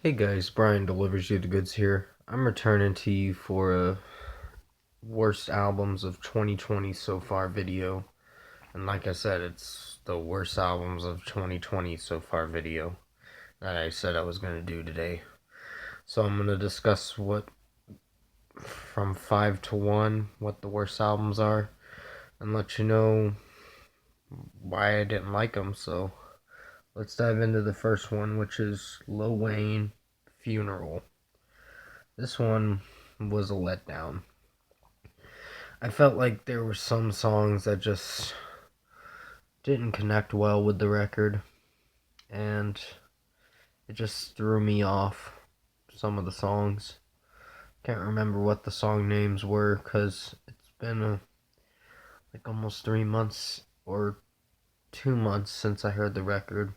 Hey guys, Brian delivers you the goods here. I'm returning to you for a worst albums of 2020 so far video. And like I said, it's the worst albums of 2020 so far video that I said I was going to do today. So I'm going to discuss what from 5 to 1 what the worst albums are and let you know why I didn't like them. So let's dive into the first one, which is Lil Wayne Funeral. This one was a letdown. I felt like there were some songs that just didn't connect well with the record, and it just threw me off. Some of the songs. Can't remember what the song names were because it's been like almost 3 months or 2 months since I heard the record.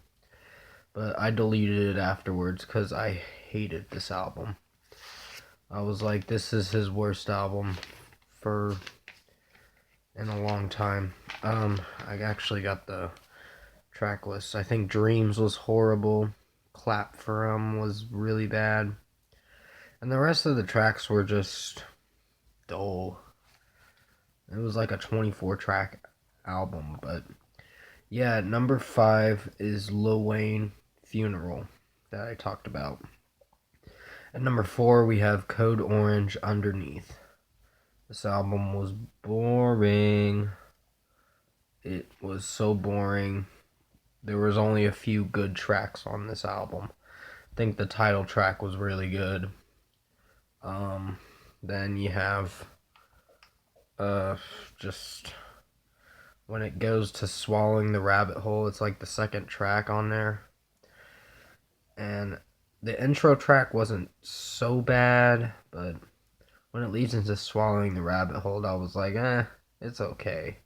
But I deleted it afterwards because I hated this album. I was like, this is his worst album for in a long time. I actually got the track list. I think Dreams was horrible. Clap for 'em was really bad. And the rest of the tracks were just dull. It was like a 24 track album. But yeah, number 5 is Lil Wayne Funeral that I talked about. At number 4, we have Code Orange Underneath. This album was boring. It was so boring. There was only a few good tracks on this album. I think the title track was really good. Then you have just when it goes to Swallowing the Rabbit Hole, it's like the second track on there. And the intro track wasn't so bad, but when it leads into Swallowing the Rabbit Hole, I was like, it's okay.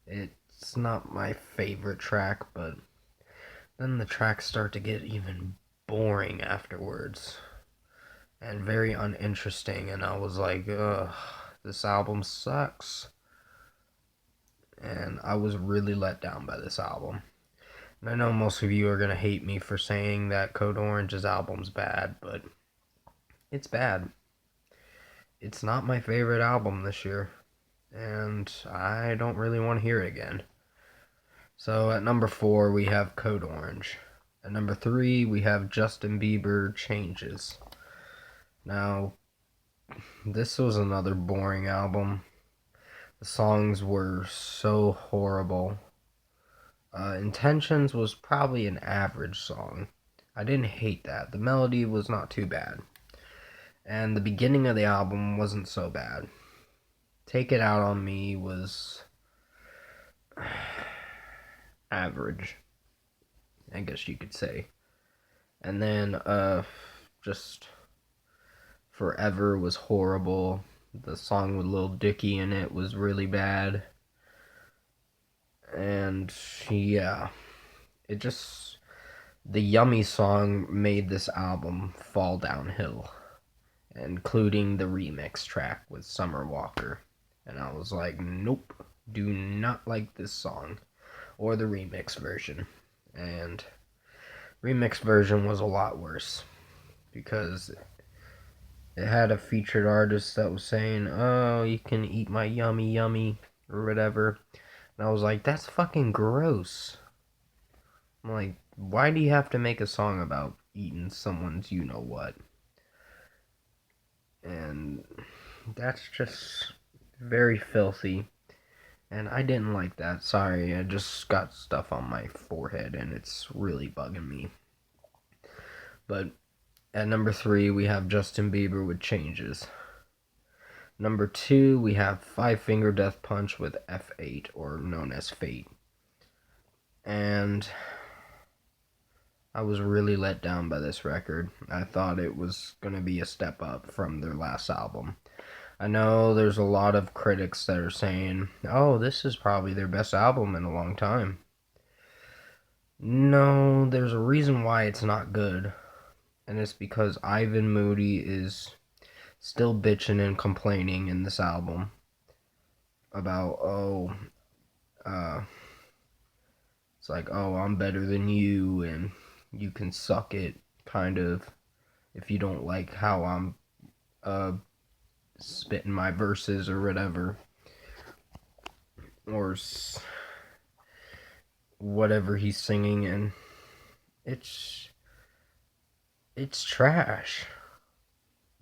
It's not my favorite track, but then the tracks start to get even boring afterwards and very uninteresting, and I was like, ugh, this album sucks. And I was really let down by this album. And I know most of you are going to hate me for saying that Code Orange's album's bad, but it's bad. It's not my favorite album this year, and I don't really want to hear it again. So at number 4, we have Code Orange. At number 3, we have Justin Bieber Changes. Now, this was another boring album. The songs were so horrible. Intentions was probably an average song. I didn't hate that. The melody was not too bad. And the beginning of the album wasn't so bad. Take It Out on Me was average, I guess you could say. And then just Forever was horrible. The song with Lil Dicky in it was really bad. And yeah, it just the Yummy song made this album fall downhill, including the remix track with Summer Walker. And I was like, nope, do not like this song or the remix version. And remix version was a lot worse because it had a featured artist that was saying, "Oh, you can eat my yummy yummy" or whatever. And I was like, that's fucking gross. I'm like, why do you have to make a song about eating someone's you know what? And that's just very filthy. And I didn't like that. Sorry, I just got stuff on my forehead and it's really bugging me. But at number 3, we have Justin Bieber with Changes. Number 2, we have Five Finger Death Punch with F8, or known as Fate. And I was really let down by this record. I thought it was going to be a step up from their last album. I know there's a lot of critics that are saying, oh, this is probably their best album in a long time. No, there's a reason why it's not good. And it's because Ivan Moody is still bitching and complaining in this album about, it's like, oh, I'm better than you and you can suck it, kind of. if you don't like how I'm spitting my verses or whatever, or whatever he's singing, and it's trash.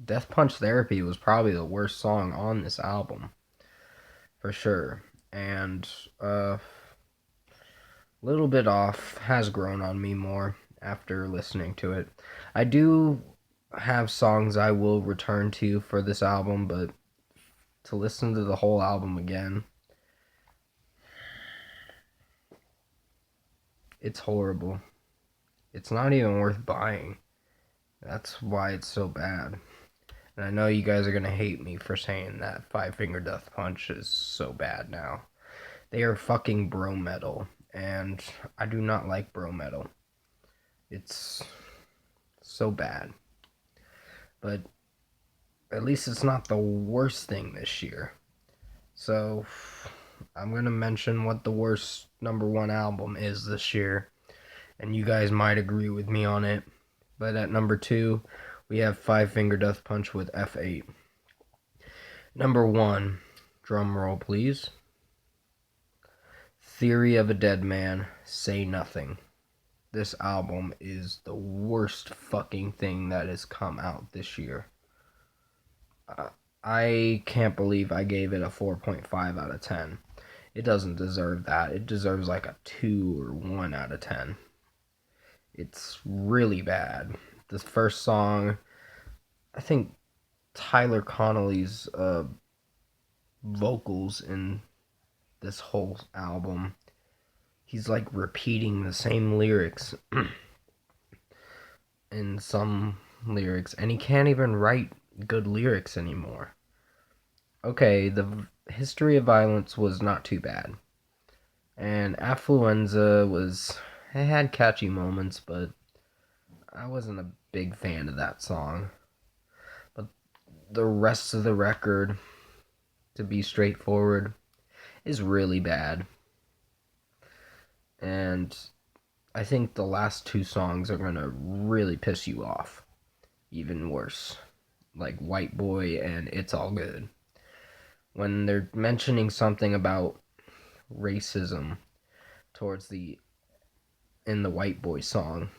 Death Punch Therapy was probably the worst song on this album, for sure. And Little Bit Off has grown on me more after listening to it. I do have songs I will return to for this album, but to listen to the whole album again, it's horrible. It's not even worth buying. That's why it's so bad. And I know you guys are going to hate me for saying that Five Finger Death Punch is so bad now. They are fucking bro metal, and I do not like bro metal. It's so bad. But at least it's not the worst thing this year. So I'm going to mention what the worst number one album is this year, and you guys might agree with me on it. But at number 2, we have Five Finger Death Punch with F8. Number 1, drum roll please. Theory of a Dead Man, Say Nothing. This album is the worst fucking thing that has come out this year. I can't believe I gave it a 4.5 out of 10. It doesn't deserve that. It deserves like a 2 or 1 out of 10. It's really bad. The first song, I think Tyler Connolly's vocals in this whole album, he's like repeating the same lyrics in some lyrics, and he can't even write good lyrics anymore. Okay, the History of Violence was not too bad, and Affluenza it had catchy moments, but I wasn't a big fan of that song. But the rest of the record, to be straightforward, is really bad. And I think the last 2 songs are going to really piss you off. Even worse. Like White Boy and It's All Good. When they're mentioning something about racism in the White Boy song,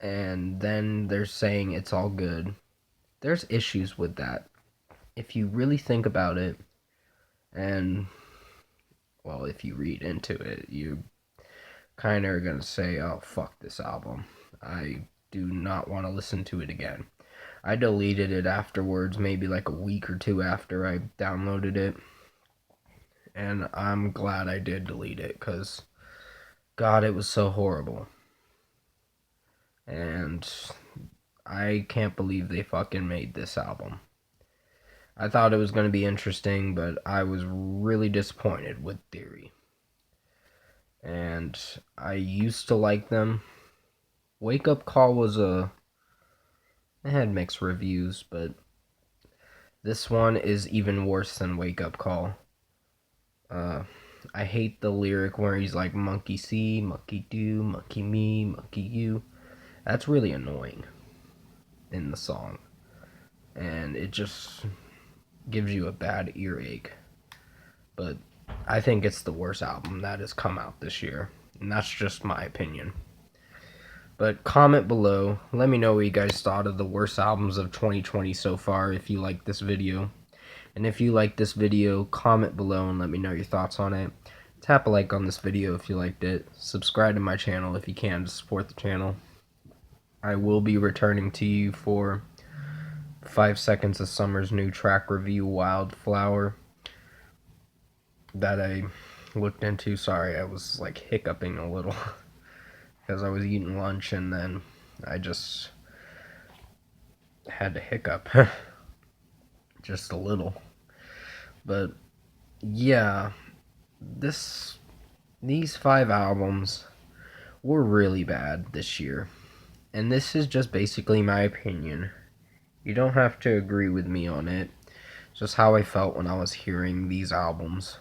and then they're saying it's all good, there's issues with that. If you really think about it, and well, if you read into it, you kind of are gonna say, oh, fuck this album. I do not want to listen to it again. I deleted it afterwards, maybe like a week or 2 after I downloaded it. And I'm glad I did delete it, because, God, it was so horrible. And I can't believe they fucking made this album. I thought it was going to be interesting, but I was really disappointed with Theory. And I used to like them. Wake Up Call it had mixed reviews, but this one is even worse than Wake Up Call. I hate the lyric where he's like, monkey see, monkey do, monkey me, monkey you. That's really annoying in the song. And it just gives you a bad earache. But I think it's the worst album that has come out this year. And that's just my opinion. But comment below. Let me know what you guys thought of the worst albums of 2020 so far if you like this video. And if you like this video, comment below and let me know your thoughts on it. Tap a like on this video if you liked it. Subscribe to my channel if you can to support the channel. I will be returning to you for 5 Seconds of Summer's new track review, Wildflower, that I looked into. Sorry, I was like hiccuping a little because I was eating lunch and then I just had to hiccup just a little. But yeah, these 5 albums were really bad this year. And this is just basically my opinion. You don't have to agree with me on it. It's just how I felt when I was hearing these albums.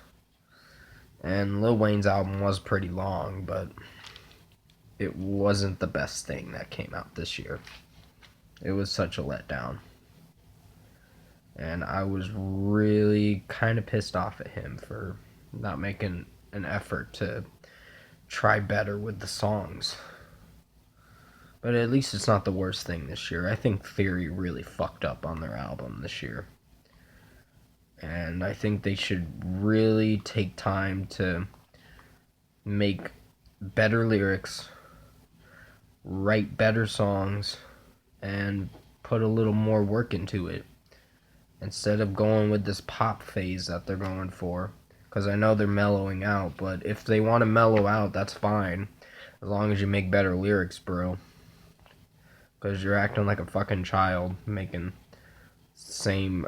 And Lil Wayne's album was pretty long, but it wasn't the best thing that came out this year. It was such a letdown. And I was really kind of pissed off at him for not making an effort to try better with the songs. But at least it's not the worst thing this year. I think Theory really fucked up on their album this year. And I think they should really take time to make better lyrics, write better songs, and put a little more work into it. Instead of going with this pop phase that they're going for. Because I know they're mellowing out, but if they want to mellow out, that's fine. As long as you make better lyrics, bro. Because you're acting like a fucking child making same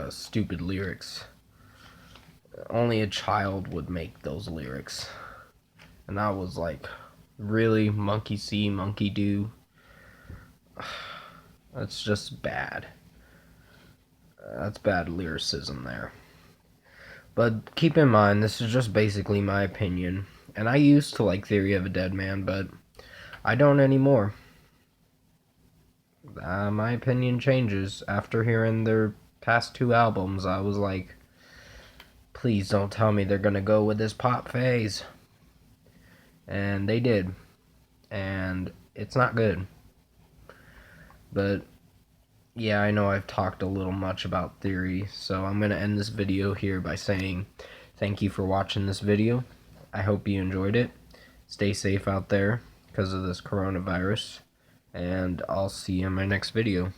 stupid lyrics. Only a child would make those lyrics. And I was like, really? Monkey see, monkey do? That's just bad. That's bad lyricism there. But keep in mind, this is just basically my opinion. And I used to like Theory of a Deadman, but I don't anymore. My opinion changes. After hearing their past 2 albums, I was like, please don't tell me they're gonna go with this pop phase. And they did. And it's not good. But yeah, I know I've talked a little much about Theory, so I'm going to end this video here by saying thank you for watching this video. I hope you enjoyed it. Stay safe out there because of this coronavirus, and I'll see you in my next video.